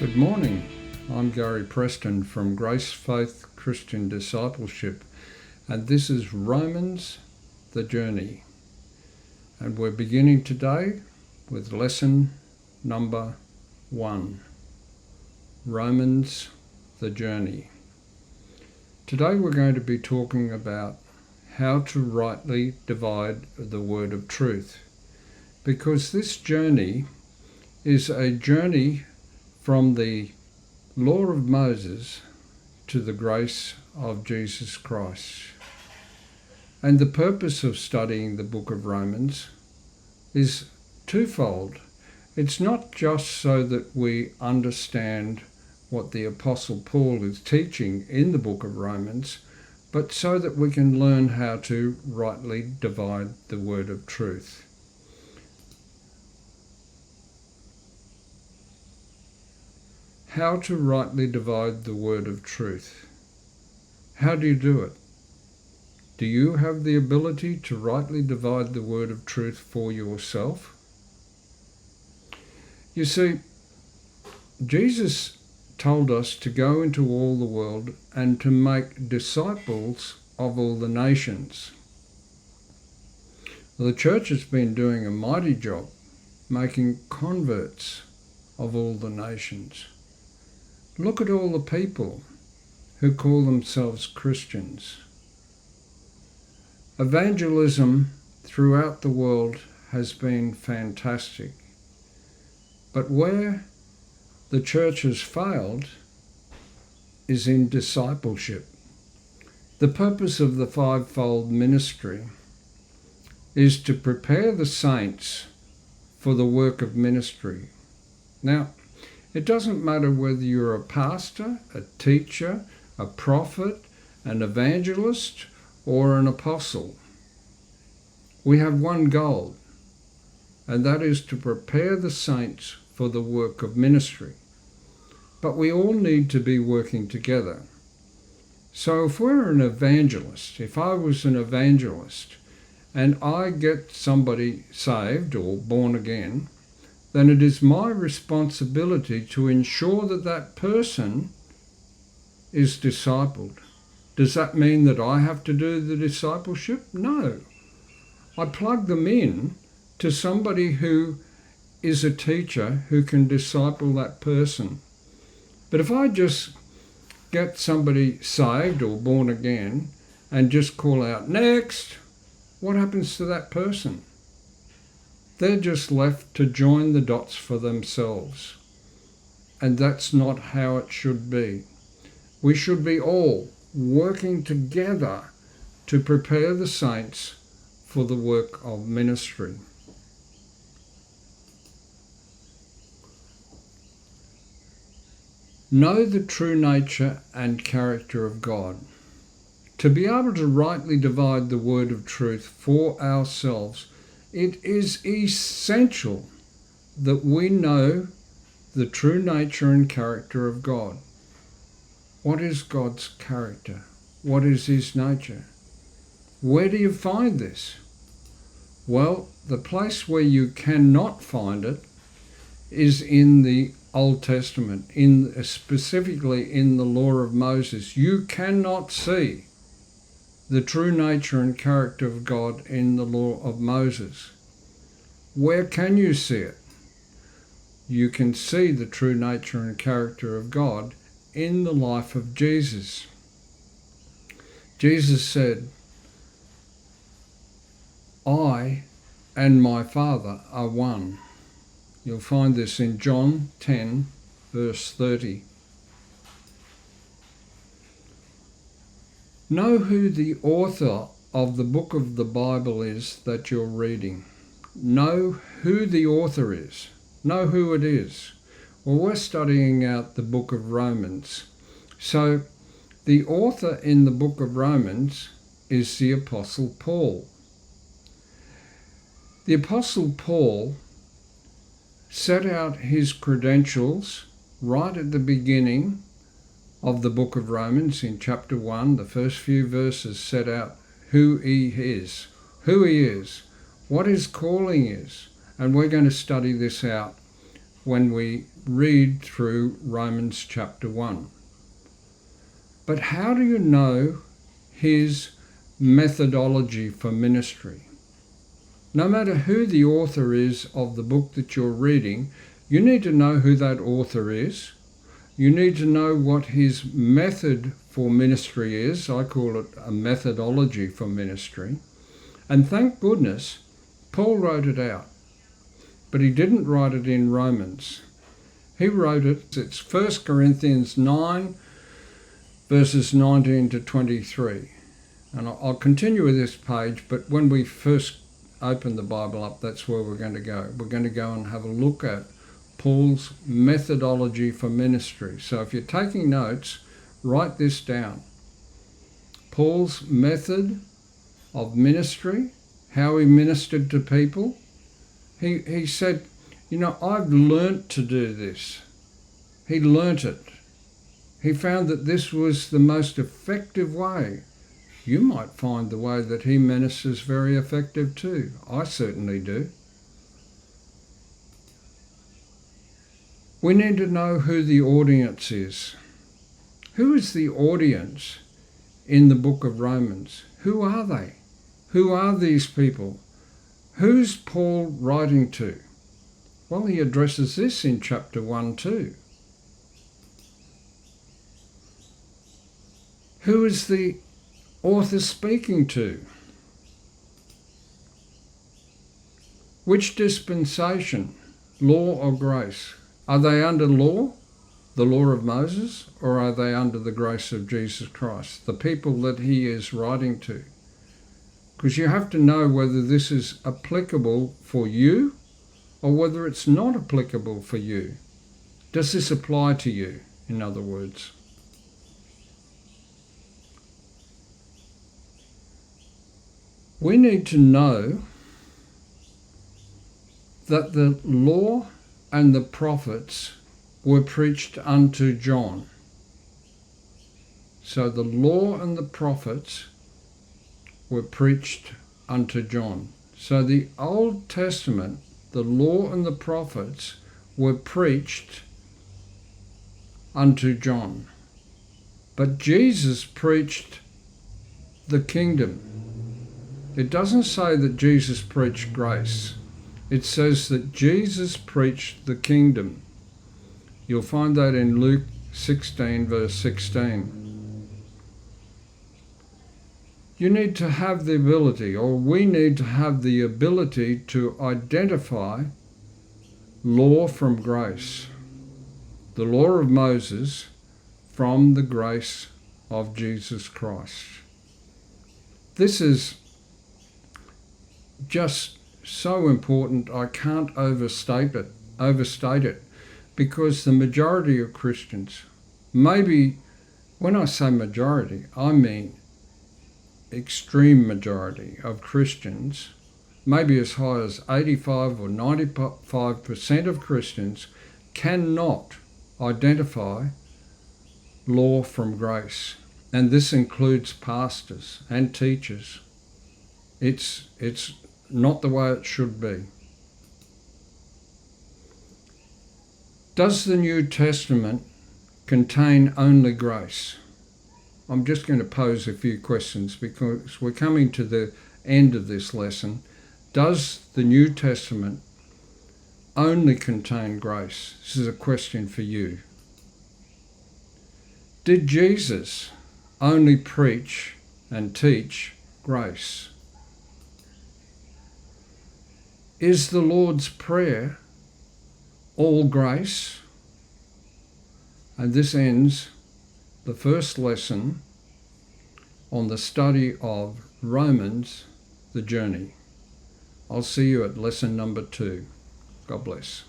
Good morning. I'm Gary Preston from Grace Faith Christian Discipleship, and this is Romans, the Journey. And we're beginning today with lesson number 1, Romans, the Journey. Today we're going to be talking about how to rightly divide the word of truth, because this journey is a journey from the law of Moses to the grace of Jesus Christ. And the purpose of studying the book of Romans is twofold. It's not just so that we understand what the Apostle Paul is teaching in the book of Romans, but so that we can learn how to rightly divide the word of truth. How to rightly divide the word of truth. How do you do it? Do you have the ability to rightly divide the word of truth for yourself? You see, Jesus told us to go into all the world and to make disciples of all the nations. The church has been doing a mighty job making converts of all the nations. Look at all the people who call themselves Christians. Evangelism throughout the world has been fantastic. But where the church has failed is in discipleship. The purpose of the fivefold ministry is to prepare the saints for the work of ministry. Now, it doesn't matter whether you're a pastor, a teacher, a prophet, an evangelist, or an apostle. We have one goal, and that is to prepare the saints for the work of ministry. But we all need to be working together. So if we're an evangelist, if I was an evangelist, and I get somebody saved or born again, then it is my responsibility to ensure that that person is discipled. Does that mean that I have to do the discipleship? No. I plug them in to somebody who is a teacher who can disciple that person. But if I just get somebody saved or born again and just call out, "Next," what happens to that person? They're just left to join the dots for themselves. And that's not how it should be. We should be all working together to prepare the saints for the work of ministry. Know the true nature and character of God. To be able to rightly divide the word of truth for ourselves, it is essential that we know the true nature and character of God. What is God's character? What is his nature? Where do you find this? Well, the place where you cannot find it is in the Old Testament, specifically in the law of Moses. You cannot see the true nature and character of God in the law of Moses. Where can you see it? You can see the true nature and character of God in the life of Jesus. Jesus said, "I and my Father are one." You'll find this in John 10, verse 30. Know who the author of the book of the Bible is that you're reading. Know who the author is. Know who it is. Well, we're studying out the book of Romans. So the author in the book of Romans is the Apostle Paul. The Apostle Paul set out his credentials right at the beginning of the book of Romans in chapter 1. The first few verses set out who he is, what his calling is. And we're going to study this out when we read through Romans chapter 1. But how do you know his methodology for ministry? No matter who the author is of the book that you're reading, you need to know who that author is. You need to know what his method for ministry is. I call it a methodology for ministry. And thank goodness, Paul wrote it out. But he didn't write it in Romans. He wrote it, it's 1 Corinthians 9, verses 19 to 23. And I'll continue with this page, but when we first open the Bible up, that's where we're going to go. We're going to go and have a look at Paul's methodology for ministry. So if you're taking notes, write this down. Paul's method of ministry, how he ministered to people. He said, I've learnt to do this. He learnt it. He found that this was the most effective way. You might find the way that he ministers very effective too. I certainly do. We need to know who the audience is. Who is the audience in the book of Romans? Who are they? Who are these people? Who's Paul writing to? Well, he addresses this in chapter 1 too. Who is the author speaking to? Which dispensation, law or grace? Are they under law, the law of Moses, or are they under the grace of Jesus Christ, the people that he is writing to? Because you have to know whether this is applicable for you or whether it's not applicable for you. Does this apply to you, in other words? We need to know that the law and the prophets were preached unto John. So the law and the prophets were preached unto John. So the Old Testament, the law and the prophets were preached unto John. But Jesus preached the kingdom. It doesn't say that Jesus preached grace. It says that Jesus preached the kingdom. You'll find that in Luke 16, verse 16. You need to have the ability, or we need to have the ability to identify law from grace. The law of Moses from the grace of Jesus Christ. This is just so important, I can't overstate it, because the majority of Christians, maybe when I say majority, I mean extreme majority of Christians, maybe as high as 85 or 95% of Christians cannot identify law from grace. And this includes pastors and teachers. It's not the way it should be. Does the New Testament contain only grace? I'm just going to pose a few questions because we're coming to the end of this lesson. Does the New Testament only contain grace? This is a question for you. Did Jesus only preach and teach grace? Is the Lord's Prayer all grace? And this ends the first lesson on the study of Romans, the journey. I'll see you at lesson number 2. God bless.